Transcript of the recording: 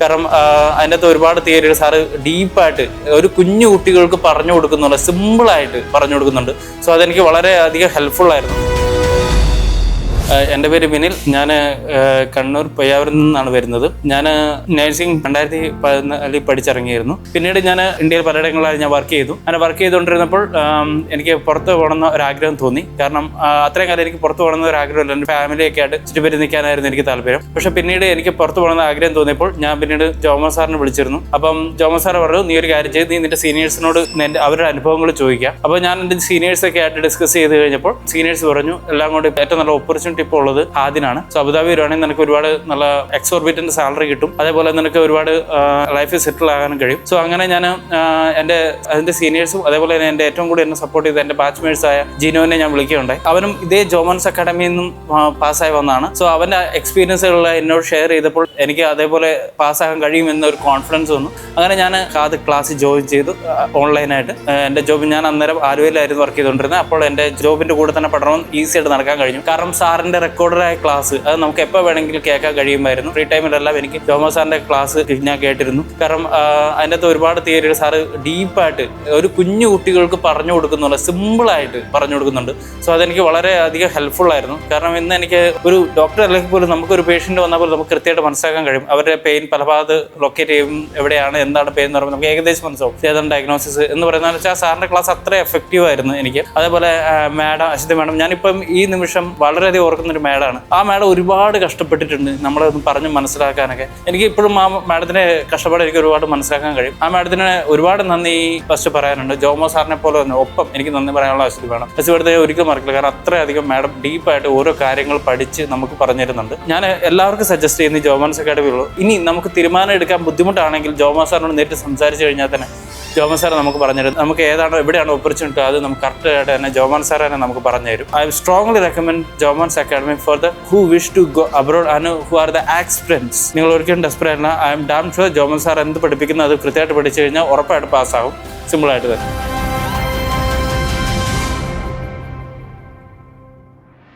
കാരണം അതിനകത്ത് ഒരുപാട് തിയറികൾ സാറ് ഡീപ്പായിട്ട് ഒരു കുഞ്ഞു കുട്ടികൾക്ക് പറഞ്ഞു കൊടുക്കുന്നുണ്ട്, സിമ്പിളായിട്ട് പറഞ്ഞു കൊടുക്കുന്നുണ്ട്. സോ അതെനിക്ക് വളരെ അധികം ഹെൽപ്ഫുൾ ആയിരുന്നു. എൻ്റെ പേര് വിനിൽ. ഞാൻ കണ്ണൂർ പയ്യാവൂരിൽ നിന്നാണ് വരുന്നത്. ഞാൻ നഴ്സിംഗ് 2014 പഠിച്ചിറങ്ങിയിരുന്നു. പിന്നീട് ഞാൻ ഇന്ത്യയിൽ പലയിടങ്ങളിലായി ഞാൻ വർക്ക് ചെയ്തു. അങ്ങനെ വർക്ക് ചെയ്തുകൊണ്ടിരുന്നപ്പോൾ എനിക്ക് പുറത്ത് പോകണമെന്ന ഒരാഗ്രഹം തോന്നി. കാരണം അത്രയും കാലം എനിക്ക് പുറത്ത് പോകണമെന്ന ഒരാഗ്രഹമില്ല. എൻ്റെ ഫാമിലിയൊക്കെ ആയിട്ട് ചുറ്റുപറ്റി നിൽക്കാനായിരുന്നു എനിക്ക് താല്പര്യം. പക്ഷേ പിന്നീട് എനിക്ക് പുറത്ത് പോകണമെന്ന ആഗ്രഹം തോന്നിയപ്പോൾ ഞാൻ പിന്നീട് ജോമോൻ സാറിനെ വിളിച്ചിരുന്നു. അപ്പം ജോമോൻ സാർ പറഞ്ഞു, നീ ഒരു കാര്യം ചെയ്ത് നീ നിന്റെ സീനിയേഴ്സിനോട് അവരുടെ അനുഭവങ്ങൾ ചോദിക്കുക. അപ്പോൾ ഞാൻ എൻ്റെ സീനിയേഴ്സൊക്കെ ആയിട്ട് ഡിസ്കസ് ചെയ്ത് കഴിഞ്ഞപ്പോൾ സീനിയേഴ്സ് പറഞ്ഞു, എല്ലാം കൊണ്ട് ഏറ്റവും നല്ല ഓപ്പർച്യൂണിറ്റി ഇപ്പോൾ ഉള്ളത് ആദ്യനാണ്. സോ അബുദാബി വരുവാണെങ്കിൽ നിനക്ക് ഒരുപാട് നല്ല എക്സോർബിറ്റന്റ് സാലറി കിട്ടും, അതേപോലെ നിനക്ക് ഒരുപാട് ലൈഫിൽ സെറ്റിൽ ആകാനും കഴിയും. സോ അങ്ങനെ ഞാൻ അതിന്റെ സീനിയേഴ്സും അതേപോലെ തന്നെ എൻ്റെ ഏറ്റവും കൂടി എന്നെ സപ്പോർട്ട് ചെയ്ത എൻ്റെ ബാച്ച്മേറ്റ്സ് ആയ ജിനോനെ ഞാൻ വിളിക്കുകയുണ്ടായി. അവനും ഇതേ ജോമോൻസ് അക്കാഡമിയിൽ നിന്നും പാസ്സായി വന്നതാണ്. സോ അവൻ്റെ എക്സ്പീരിയൻസുകൾ എന്നോട് ഷെയർ ചെയ്തപ്പോൾ എനിക്ക് അതേപോലെ പാസ്സാകാൻ കഴിയുമെന്നൊരു കോൺഫിഡൻസ് വന്നു. അങ്ങനെ ഞാൻ ക്ലാസ് ജോയിൻ ചെയ്തു ഓൺലൈനായിട്ട്. എൻ്റെ ജോബ് ഞാൻ അന്നേരം ആലുവയിലായിരുന്നു വർക്ക് ചെയ്തുകൊണ്ടിരുന്നത്. അപ്പോൾ എൻ്റെ ജോബിൻ്റെ കൂടെ തന്നെ പഠനം ഈസി ആയിട്ട് നടക്കാൻ കഴിഞ്ഞു. കാരണം സാറിൻ്റെ റെക്കോർഡറായ ക്ലാസ് അത് നമുക്ക് എപ്പോൾ വേണമെങ്കിലും കേൾക്കാൻ കഴിയുമായിരുന്നു. ഫ്രീ ടൈമിലെല്ലാം എനിക്ക് ജോമോൻ സാറിൻ്റെ ക്ലാസ് ഞാൻ കേട്ടിരുന്നു. കാരണം അതിനകത്ത് ഒരുപാട് തിയറികൾ സാറ് ഡീപ്പായിട്ട് ഒരു കുഞ്ഞു കുട്ടികൾക്ക് പറഞ്ഞു കൊടുക്കുന്നുണ്ട്, സിമ്പിളായിട്ട് പറഞ്ഞു കൊടുക്കുന്നുണ്ട്. സോ അതെനിക്ക് വളരെ അധികം ഹെൽപ്ഫുൾ ആയിരുന്നു. കാരണം ഇന്ന് എനിക്ക് ഒരു ഡോക്ടർ അല്ലെങ്കിൽ പോലും നമുക്കൊരു പേഷ്യൻ്റ് വന്നാൽ പോലും നമുക്ക് കൃത്യമായിട്ട് മനസ്സിലാക്കാൻ കഴിയും. അവരുടെ പെയിൻ പല ഭാഗത്ത് ലൊക്കേറ്റ് ചെയ്യും, എവിടെയാണ് എന്താണ് പെയിൻ എന്ന് പറയുമ്പോൾ നമുക്ക് ഏകദേശം മനസ്സിലാവും. ഏതാണ് ഡയഗ്നോസിസ് എന്ന് പറയുന്നത് വെച്ചാൽ സാറിൻ്റെ ക്ലാസ് അത്ര എഫക്റ്റീവ് ആയിരുന്നു എനിക്ക്. അതേപോലെ അശ്വതി മാഡം, ഞാനിപ്പം ഈ നിമിഷം വളരെയധികം ഓർക്കുന്നൊരു മാഡമാണ്. ആ മാഡം ഒരുപാട് കഷ്ടപ്പെട്ടിട്ടുണ്ട് നമ്മളൊന്ന് പറഞ്ഞ് മനസ്സിലാക്കാനൊക്കെ. എനിക്ക് ഇപ്പോഴും ആ മാഡത്തിൻ്റെ കഷ്ടപ്പാട് എനിക്ക് ഒരുപാട് മനസ്സിലാക്കാൻ കഴിയും. ആ മാഡത്തിന് ഒരുപാട് നന്ദി ഫസ്റ്റ് പറയാനുണ്ട്. ജോമോ സാറിനെ പോലെ തന്നെ ഒപ്പം എനിക്ക് നന്ദി പറയാനുള്ള അശ്വതി മാഡം. അശ്വതി മാഡത്തെ ഒരിക്കലും മറക്കില്ല. കാരണം അത്രയധികം മാഡം ഡീപ്പായിട്ട് ഓരോ കാര്യങ്ങൾ പഠിച്ച് നമുക്ക് പറഞ്ഞു തരുന്നുണ്ട്. ഞാൻ എല്ലാവർക്കും സജസ്റ്റ് ചെയ്യുന്ന ജോമോൻസ് അക്കാഡമിയുള്ളൂ. ഇനി നമുക്ക് തീരുമാനം എടുക്കാൻ ബുദ്ധിമുട്ടാണെങ്കിൽ ജോമോ സാറിനോട് നേരിട്ട് സംസാരിച്ച് കഴിഞ്ഞാൽ തന്നെ ജോമോൻ സാർ നമുക്ക് പറഞ്ഞുതരും. നമുക്ക് ഏതാണോ എവിടെയാണോ ഓപ്പർച്യൂണിറ്റി അത് നമുക്ക് കറക്റ്റായിട്ട് തന്നെ ജോമോൻ സാർ തന്നെ നമുക്ക് പറഞ്ഞു തരും. I strongly recommend Jomon's academy for the who wish to go abroad and who are the aspirants. നിങ്ങൾ ഒരിക്കലും ഡെസ്പറേറ്റ് അല്ല. I am damn sure Jomon sir എന്ത് പഠിപ്പിക്കുന്നത് അത് കൃത്യമായിട്ട് പഠിച്ചു കഴിഞ്ഞാൽ ഉറപ്പായിട്ട് പാസ്സാകും, സിമ്പിളായിട്ട് തന്നെ.